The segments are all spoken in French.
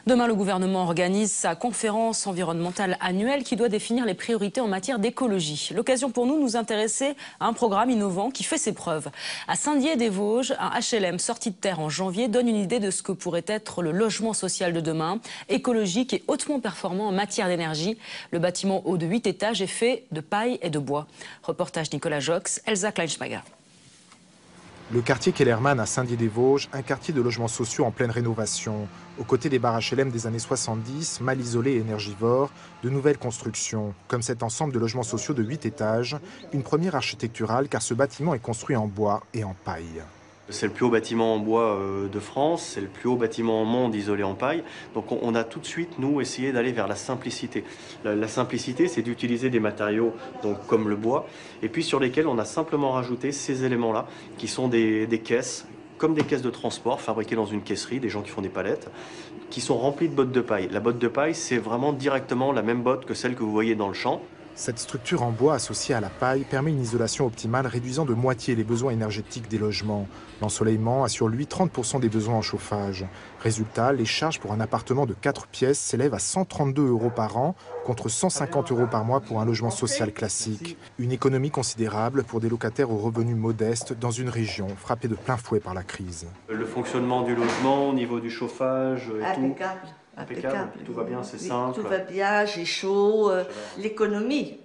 Demain, le gouvernement organise sa conférence environnementale annuelle qui doit définir les priorités en matière d'écologie. L'occasion pour nous de nous intéresser à un programme innovant qui fait ses preuves. À Saint-Dié-des-Vosges, un HLM sorti de terre en janvier donne une idée de ce que pourrait être le logement social de demain, écologique et hautement performant en matière d'énergie. Le bâtiment haut de 8 étages est fait de paille et de bois. Reportage Nicolas Jox, Elsa Kleinschmager. Le quartier Kellermann à Saint-Dié-des-Vosges, un quartier de logements sociaux en pleine rénovation. Aux côtés des bars HLM des années 70, mal isolés et énergivores, de nouvelles constructions, comme cet ensemble de logements sociaux de 8 étages, une première architecturale car ce bâtiment est construit en bois et en paille. C'est le plus haut bâtiment en bois de France, c'est le plus haut bâtiment au monde isolé en paille. Donc on a tout de suite, nous, essayé d'aller vers la simplicité. La simplicité, c'est d'utiliser des matériaux donc, comme le bois, et puis sur lesquels on a simplement rajouté ces éléments-là, qui sont des caisses, comme des caisses de transport fabriquées dans une caisserie, des gens qui font des palettes, qui sont remplies de bottes de paille. La botte de paille, c'est vraiment directement la même botte que celle que vous voyez dans le champ. Cette structure en bois associée à la paille permet une isolation optimale réduisant de moitié les besoins énergétiques des logements. L'ensoleillement assure lui 30% des besoins en chauffage. Résultat, les charges pour un appartement de 4 pièces s'élèvent à 132 € par an contre 150 € par mois pour un logement social classique. Une économie considérable pour des locataires aux revenus modestes dans une région frappée de plein fouet par la crise. Le fonctionnement du logement au niveau du chauffage et tout. Impeccable. Tout va bien, c'est simple. Tout va bien, j'ai chaud. L'économie.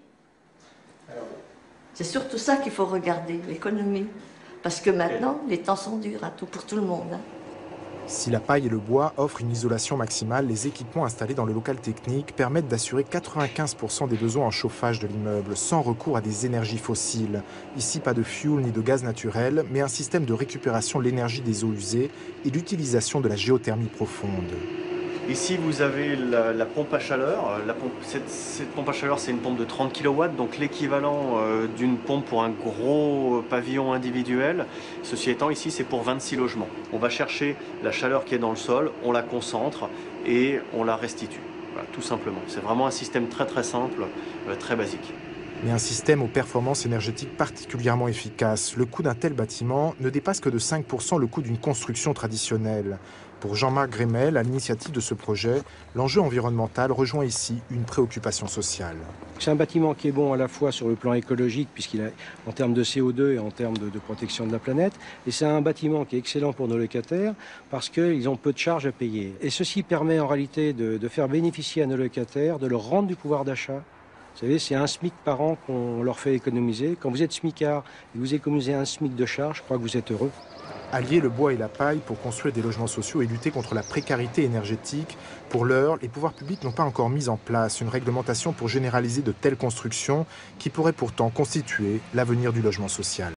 C'est surtout ça qu'il faut regarder, l'économie. Parce que maintenant, les temps sont durs pour tout le monde. Si la paille et le bois offrent une isolation maximale, les équipements installés dans le local technique permettent d'assurer 95% des besoins en chauffage de l'immeuble, sans recours à des énergies fossiles. Ici, pas de fioul ni de gaz naturel, mais un système de récupération de l'énergie des eaux usées et l'utilisation de la géothermie profonde. Ici, vous avez la pompe à chaleur. Cette pompe à chaleur, c'est une pompe de 30 kW, donc l'équivalent d'une pompe pour un gros pavillon individuel. Ceci étant, ici, c'est pour 26 logements. On va chercher la chaleur qui est dans le sol, on la concentre et on la restitue. Voilà, tout simplement. C'est vraiment un système très très simple, très basique. Mais un système aux performances énergétiques particulièrement efficaces. Le coût d'un tel bâtiment ne dépasse que de 5% le coût d'une construction traditionnelle. Pour Jean-Marc Grémel, à l'initiative de ce projet, l'enjeu environnemental rejoint ici une préoccupation sociale. C'est un bâtiment qui est bon à la fois sur le plan écologique, puisqu'il a en termes de CO2 et en termes de protection de la planète. Et c'est un bâtiment qui est excellent pour nos locataires parce qu'ils ont peu de charges à payer. Et ceci permet en réalité de faire bénéficier à nos locataires, de leur rendre du pouvoir d'achat. Vous savez, c'est un SMIC par an qu'on leur fait économiser. Quand vous êtes smicard et vous économisez un SMIC de charge, je crois que vous êtes heureux. Allier le bois et la paille pour construire des logements sociaux et lutter contre la précarité énergétique, pour l'heure, les pouvoirs publics n'ont pas encore mis en place une réglementation pour généraliser de telles constructions qui pourraient pourtant constituer l'avenir du logement social.